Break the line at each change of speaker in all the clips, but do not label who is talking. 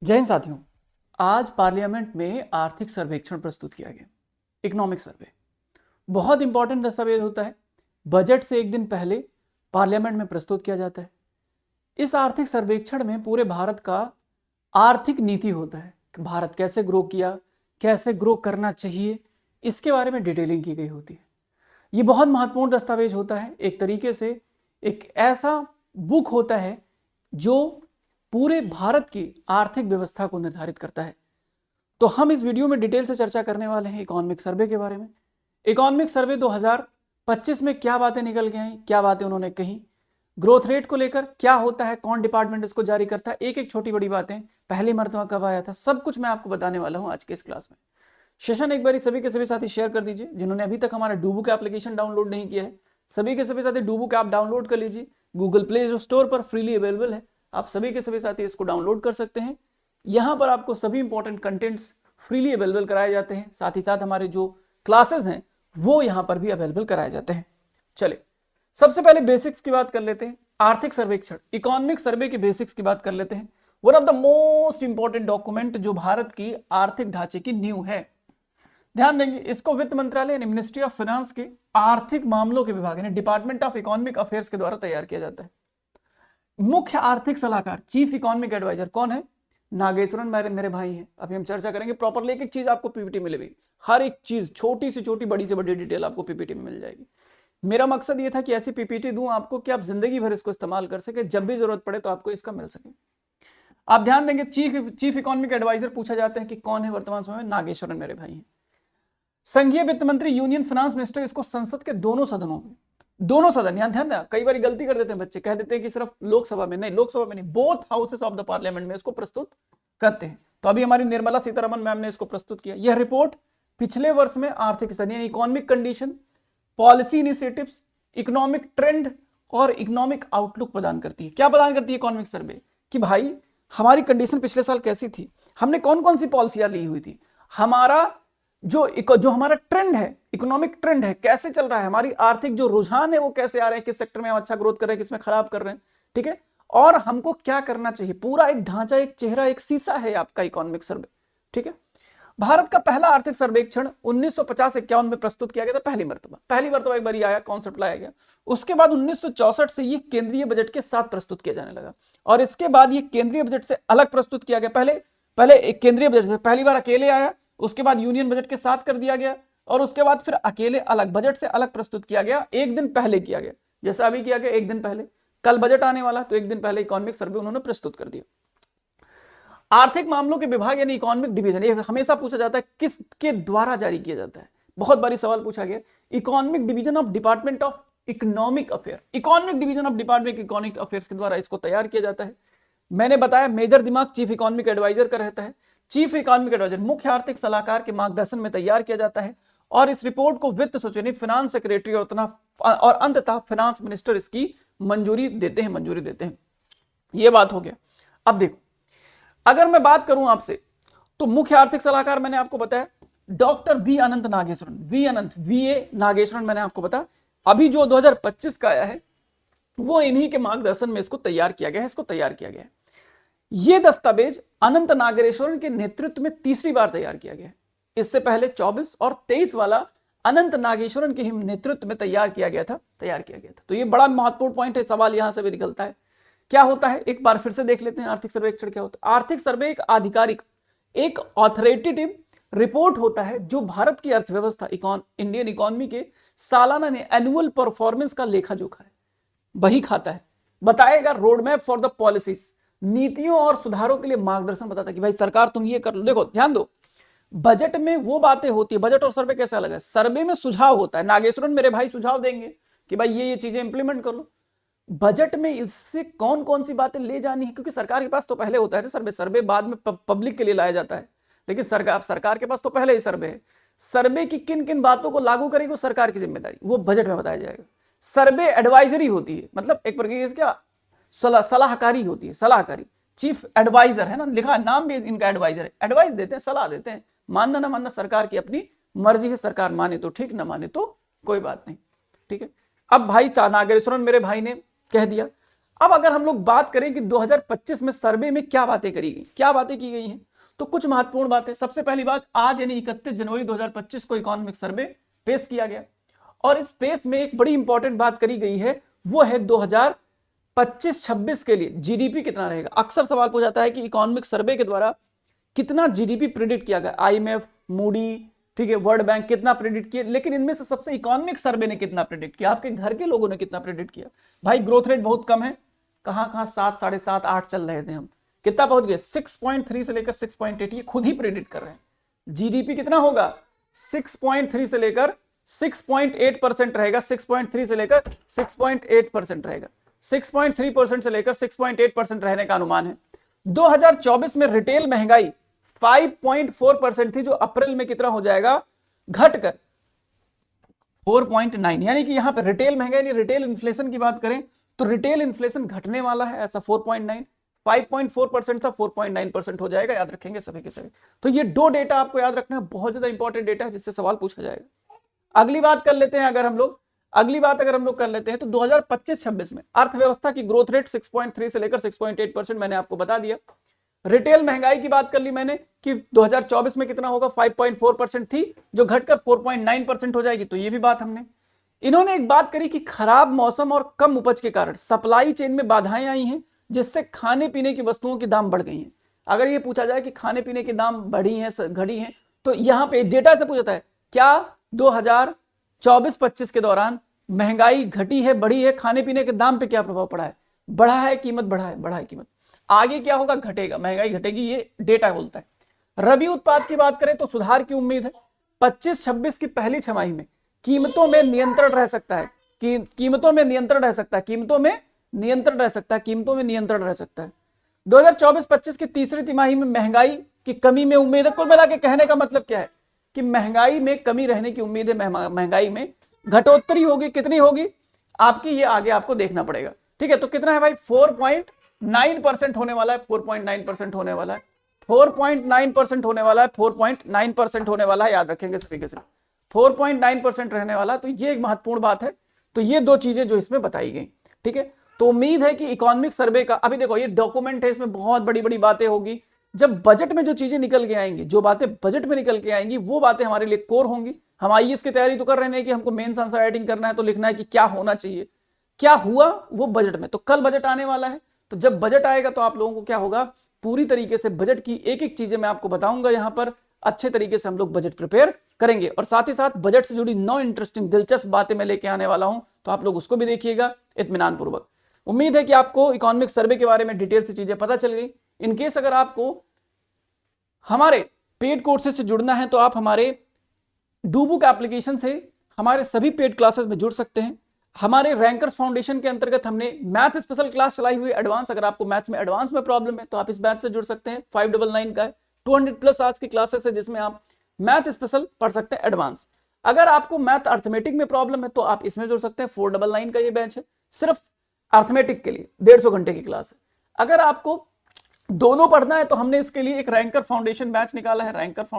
जय हिंद साथियों। आज पार्लियामेंट में आर्थिक सर्वेक्षण प्रस्तुत किया गया। इकोनॉमिक सर्वे बहुत इंपॉर्टेंट दस्तावेज होता है। बजट से एक दिन पहले पार्लियामेंट में प्रस्तुत किया जाता है। इस आर्थिक सर्वेक्षण में पूरे भारत का आर्थिक नीति होता है कि भारत कैसे ग्रो किया, कैसे ग्रो करना चाहिए, इसके बारे में डिटेलिंग की गई होती है। ये बहुत महत्वपूर्ण दस्तावेज होता है। एक तरीके से एक ऐसा बुक होता है जो पूरे भारत की आर्थिक व्यवस्था को निर्धारित करता है। तो हम इस वीडियो में डिटेल से चर्चा करने वाले हैं इकोनॉमिक सर्वे के बारे में। इकोनॉमिक सर्वे 2025 में क्या बातें निकल के आई, क्या बातें उन्होंने कही, ग्रोथ रेट को लेकर क्या होता है, कौन डिपार्टमेंट इसको जारी करता है, एक एक छोटी बड़ी बातें, पहली मर्तबा कब आया था, सब कुछ मैं आपको बताने वाला हूं आज के इस क्लास में। सेशन एक बार सभी के सभी साथी शेयर कर दीजिए। जिन्होंने अभी तक हमारा डूबुक एप्लीकेशन डाउनलोड नहीं किया है, सभी के सभी साथी डूबुक ऐप डाउनलोड कर लीजिए। गूगल प्ले स्टोर पर फ्रीली अवेलेबल है, आप सभी के सभी साथी इसको डाउनलोड कर सकते हैं। यहां पर आपको सभी इंपॉर्टेंट कंटेंट्स फ्रीली अवेलेबल कराए जाते हैं। साथ ही साथ हमारे जो क्लासेस हैं वो यहां पर भी अवेलेबल कराए जाते हैं। चलिए सबसे पहले बेसिक्स की बात कर लेते हैं। आर्थिक सर्वेक्षण इकोनॉमिक सर्वे के बेसिक्स की बात कर लेते हैं। One of the most important document जो भारत की आर्थिक ढांचे की नींव है। ध्यान देंगे, इसको वित्त मंत्रालय यानी मिनिस्ट्री ऑफ फाइनेंस के आर्थिक मामलों के विभाग यानी डिपार्टमेंट ऑफ इकोनॉमिक अफेयर्स के द्वारा तैयार किया जाता है। मुख्य आर्थिक सलाहकार चीफ इकोनॉमिक एडवाइजर कौन है? नागेश्वरन मेरे भाई हैं। अभी हम चर्चा करेंगे प्रॉपरली, एक एक चीज आपको पीपीटी में मिलेगी। हर एक चीज छोटी से छोटी, बड़ी से बड़ी डिटेल आपको पीपीटी में मिल जाएगी। मेरा मकसद ये था कि ऐसी पीपीटी दूं आपको कि आप जिंदगी भर इसको इस्तेमाल कर सके, जब भी जरूरत पड़े तो आपको इसका मिल सके। आप ध्यान देंगे, चीफ इकोनॉमिक एडवाइजर पूछा जाता है कि कौन है वर्तमान समय में? नागेश्वरन मेरे भाई हैं। संघीय वित्त मंत्री यूनियन फाइनेंस मिनिस्टर, इसको संसद के दोनों सदनों में, दोनों सदन, यहां ध्यान देना, कई बार गलती कर देते हैं बच्चे, कह देते हैं कि सिर्फ लोकसभा में, नहीं, लोकसभा में नहीं, both houses of the parliament में इसको प्रस्तुत करते हैं। तो अभी हमारी निर्मला सीतारमण मैम ने इसको प्रस्तुत किया। यह रिपोर्ट पिछले वर्ष में आर्थिक स्थिति यानी economic condition, policy initiatives, economic trend और इकोनॉमिक आउटलुक प्रदान करती है। क्या प्रदान करती है इकोनॉमिक सर्वे? कि भाई हमारी कंडीशन पिछले साल कैसी थी, हमने कौन कौन सी पॉलिसियां ली हुई थी, हमारा जो हमारा ट्रेंड है, इकोनॉमिक ट्रेंड है, कैसे चल रहा है, हमारी आर्थिक जो रुझान है वो कैसे आ रहे हैं, किस सेक्टर में हम अच्छा ग्रोथ कर रहे हैं, किसमें खराब कर रहे हैं, ठीक है, और हमको क्या करना चाहिए। पूरा एक ढांचा, एक चेहरा, एक शीशा है आपका इकोनॉमिक सर्वे, ठीक है। भारत का पहला आर्थिक सर्वेक्षण 1950-51 में प्रस्तुत किया गया था, पहली मर्तबा एक बार आया, कॉन्सेप्ट लाया गया। उसके बाद 1964 से ये केंद्रीय बजट के साथ प्रस्तुत किया जाने लगा, और इसके बाद ये केंद्रीय बजट से अलग प्रस्तुत किया गया। पहले एक केंद्रीय बजट से पहली बार अकेले आया, उसके बाद यूनियन बजट के साथ कर दिया गया, और उसके बाद फिर अकेले अलग बजट से अलग प्रस्तुत किया गया। एक दिन पहले किया गया, जैसा अभी किया गया एक दिन पहले। कल बजट आने वाला तो एक दिन पहले इकोनॉमिक सर्वे उन्होंने प्रस्तुत कर दिया। आर्थिक मामलों के विभाग यानी इकोनॉमिक डिवीजन, ये हमेशा पूछा जाता है किसके द्वारा जारी किया जाता है, बहुत बारी सवाल पूछा गया। Economic division of department of economic affair, economic division of department economic affairs के द्वारा इसको तैयार किया जाता है। मैंने बताया मेजर दिमाग चीफ इकोनॉमिक एडवाइजर का रहता है। चीफ इकोनॉमिक एडवाइजर मुख्य आर्थिक सलाहकार के मार्गदर्शन में तैयार किया जाता है, और इस रिपोर्ट को वित्त सचिव, फाइनेंस सेक्रेटरी और अंततः फाइनेंस मिनिस्टर इसकी मंजूरी देते हैं। यह बात हो गया। अब देखो, अगर मैं बात करूं आपसे, तो मुख्य आर्थिक सलाहकार मैंने आपको बताया doctor V Anant Nageswaran, V Nageswaran मैंने आपको बताया। अभी जो 2025 का आया है वो इन्हीं के मार्गदर्शन में इसको तैयार किया गया है। यह दस्तावेज अनंत नागेश्वरन के नेतृत्व में तीसरी बार तैयार किया गया है। इससे पहले 24 और 23 वाला अनंत नागेश्वरन के नेतृत्व में तैयार किया गया था। तो यह बड़ा महत्वपूर्ण पॉइंट है, सवाल यहां से भी निकलता है। क्या होता है, एक बार फिर से देख लेते हैं आर्थिक सर्वेक्षण क्या होता है। आर्थिक सर्वे एक आधिकारिक, एक ऑथोरिटेटिव रिपोर्ट होता है जो भारत की अर्थव्यवस्था, इंडियन इकोनॉमी के सालाना एनुअल परफॉर्मेंस का लेखा जोखा है, वही खाता है। बताएगा road map for the policies, नीतियों और सुधारों के लिए मार्गदर्शन बताता है कि भाई सरकार तुम ये कर लो। देखो ध्यान दो, बजट में वो बातें होती है, बजट और सर्वे कैसे अलग है। सर्वे में सुझाव होता है, नागेश्वरन मेरे भाई सुझाव देंगे कि भाई ये चीजें इंप्लीमेंट कर लो। बजट में इससे कौन कौन सी बातें ले जानी है, क्योंकि सरकार के पास तो पहले होता है ना सर्वे बाद में पब्लिक के लिए लाया जाता है, लेकिन सरकार के पास तो पहले ही सर्वे है। सर्वे की किन किन बातों को लागू करेगी वो सरकार की जिम्मेदारी, वो बजट में बताया जाएगा। सर्वे एडवाइजरी होती है, मतलब एक प्रकार क्या सलाहकारी होती है, सलाहकारी। चीफ एडवाइजर है ना, लिखा नाम भी इनका एडवाइजर है, एडवाइस देते हैं, सलाह देते हैं। मानना ना मानना सरकार की अपनी मर्जी है, सरकार माने तो ठीक, ना माने तो कोई बात नहीं, ठीक है। अब भाई नागेश्वरन मेरे भाई ने कह दिया, अब अगर हम लोग बात करें कि 2025 में सर्वे में क्या बातें करी गई, क्या बातें की गई हैं, तो कुछ महत्वपूर्ण बातें। सबसे पहली बात, आज यानी 31 जनवरी 2025 को इकोनॉमिक सर्वे पेश किया गया और इस पेश में एक बड़ी इंपॉर्टेंट बात करी गई है, वो है 2025-26 के लिए जीडीपी कितना रहेगा। अक्सर सवाल पूछा जाता है कि इकोनॉमिक सर्वे के द्वारा कितना जीडीपी प्रेडिक्ट किया गया, आईएमएफ, मूडी, ठीक है, वर्ल्ड बैंक कितना प्रेडिक्ट किया, लेकिन इनमें से सबसे इकोनॉमिक सर्वे ने कितना प्रेडिक्ट किया, आपके घर के लोगों ने कितना प्रेडिक्ट किया। भाई ग्रोथ रेट बहुत कम है, कहां 7, 7.5, 8 चल रहे थे हम, कितना पहुंच गए 6.3 से लेकर 6.8, ये खुद ही प्रेडिक्ट कर रहे हैं। जीडीपी कितना होगा 6.3 से लेकर 6.8% रहेगा, 6.3 से लेकर 6.8% रहेगा, 6.3% से लेकर 6.8% रहने का अनुमान है। 2024 में रिटेल महंगाई 5.4% थी, जो अप्रैल में कितना हो जाएगा, घटकर 4.9, यानी कि यहां पर रिटेल महंगाई, रिटेल इन्फ्लेशन की बात करें तो रिटेल इन्फ्लेशन घटने वाला है, ऐसा 4.9, 5.4% था 4.9% हो जाएगा, याद रखेंगे सभी के सभी। तो ये दो डेटा आपको याद रखना है, बहुत ज्यादा इंपॉर्टेंट डेटा है जिससे सवाल पूछा जाएगा। अगली बात कर लेते हैं, अगर हम लोग कर लेते हैं तो 2025-26 में अर्थव्यवस्था की ग्रोथ रेट 6.3 से लेकर 6.8%, मैंने आपको बता दिया। रिटेल महंगाई की बात कर ली मैंने कि 2024 में कितना होगा, 5.4% थी, जो घटकर 4.9% हो जाएगी, तो ये भी बात हमने। इन्होंने एक बात करी कि खराब मौसम और कम उपज के कारण सप्लाई चेन में बाधाएं आई हैं, जिससे खाने पीने की वस्तुओं के दाम बढ़ गई हैं। अगर ये पूछा जाए कि खाने पीने के दाम बढ़ी हैं, घटी हैं, तो यहां पे डेटा से पूछा है क्या 2024-25 के दौरान महंगाई घटी है, बढ़ी है, खाने पीने के दाम पे क्या प्रभाव पड़ा है, बढ़ा है कीमत, बढ़ा है कीमत, आगे क्या होगा, घटेगा, महंगाई घटेगी, ये डेटा बोलता है। रबी उत्पाद की बात करें तो सुधार की उम्मीद है, 25-26 की पहली छमाही में कीमतों में नियंत्रण रह सकता है, कीमतों में नियंत्रण रह सकता है, कीमतों में नियंत्रण रह सकता है, कीमतों में नियंत्रण रह सकता है। 2024-25 की तीसरी तिमाही में महंगाई की कमी में उम्मीद है। कुल मिला के कहने का मतलब क्या है कि महंगाई में कमी रहने की उम्मीद है, महंगाई में घटोत्तरी होगी, कितनी होगी आपकी, ये आगे आपको देखना पड़ेगा, ठीक है। तो कितना है भाई, 4.9% होने वाला है, 4.9% होने वाला है, 4.9% होने वाला है, 4.9% होने वाला है, याद रखेंगे सभी के सभी, 4.9% रहने वाला। तो ये एक महत्वपूर्ण बात है। तो ये दो चीजें जो इसमें बताई गई, ठीक है। तो उम्मीद है कि इकोनॉमिक सर्वे का, अभी देखो ये डॉक्यूमेंट है, इसमें बहुत बड़ी बड़ी बातें होगी। जब बजट में जो चीजें निकल के आएंगी, जो बातें बजट में निकल के आएंगी, वो बातें हमारे लिए कोर होंगी। हम आईएएस की तैयारी तो कर रहे हैं कि हमको मेंस आंसर राइटिंग करना है, तो लिखना है कि क्या होना चाहिए, क्या हुआ वो बजट में। तो कल बजट आने वाला है, तो जब बजट आएगा तो आप लोगों को क्या होगा, पूरी तरीके से बजट की एक एक चीजें मैं आपको बताऊंगा, यहां पर अच्छे तरीके से हम लोग बजट प्रिपेयर करेंगे। और साथ ही साथ बजट से जुड़ी 9 इंटरेस्टिंग दिलचस्प बातें मैं लेके आने वाला हूं, तो आप लोग उसको भी देखिएगा इत्मीनान पूर्वक। उम्मीद है कि आपको इकोनॉमिक सर्वे के बारे में डिटेल से चीजें पता चल गई। इनकेस अगर आपको हमारे पेड कोर्सेज से जुड़ना है तो आप हमारे डूबुक एप्लीकेशन से हमारे सभी पेड क्लासेस में जुड़ सकते हैं। हमारे रैंकर्स फाउंडेशन के अंतर्गत हमने मैथ स्पेशल क्लास चलाई हुई एडवांस, अगर आपको मैथ्स में एडवांस में प्रॉब्लम है तो आप इस बैच से जुड़ सकते हैं। 599 का है, 200+ आज की क्लासेस है जिसमें आप मैथ स्पेशल पढ़ सकते हैं एडवांस। अगर आपको मैथ अर्थमेटिक में प्रॉब्लम है तो आप इसमें जुड़ सकते हैं। 499 का ये बैच है, सिर्फ अर्थमेटिक के लिए 150 घंटे की क्लास है। अगर आपको दोनों पढ़ना है तो हमने इसके लिए एक रैंकर फाउंडेशन बैच निकाला है, रैंकर्स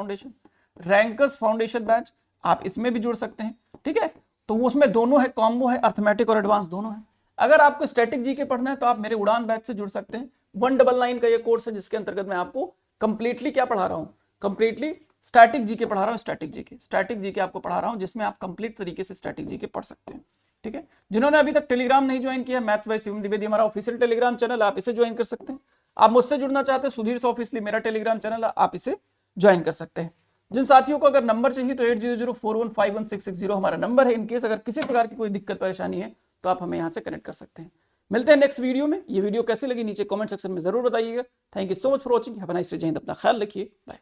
फाउंडेशन बैच, आप इसमें भी जुड़ सकते हैं, ठीक है। तो उसमें दोनों है, कॉम्बो है, अर्थमेटिक और एडवांस दोनों है। अगर आपको स्टैटिक जीके पढ़ना है तो आप मेरे उड़ान बैच से जुड़ सकते हैं। 199 का ये कोर्स है जिसके अंतर्गत मैं आपको कंप्लीटली क्या पढ़ा रहा हूँ, कंप्लीटली स्टैटिक जीके पढ़ा रहा हूँ, स्टैटिक जीके आपको पढ़ा रहा हूँ, जिसमें आप कंप्लीट तरीके से स्टैटिक जीके पढ़ सकते हैं, ठीक है। जिन्होंने अभी तक टेलीग्राम नहीं ज्वाइन किया, मैथ्स बाय शिवम द्विवेदी हमारा ऑफिशियल टेलीग्राम चैनल, आप इसे ज्वाइन कर सकते हैं। आप मुझसे जुड़ना चाहते हैं, सुधीर से ऑफिशियली मेरा टेलीग्राम चैनल है, आप इसे ज्वाइन कर सकते हैं। जिन साथियों को अगर नंबर चाहिए तो 8004151660 हमारा नंबर है। इनकेस अगर किसी प्रकार की कोई दिक्कत परेशानी है तो आप हमें यहाँ से कनेक्ट कर सकते हैं। मिलते हैं नेक्स्ट वीडियो में। ये वीडियो कैसे लगी नीचे कमेंट सेक्शन में जरूर बताइएगा। Thank you so much for watching. Have a nice day. जय हिंद। अपना ख्याल रखिए। बाय।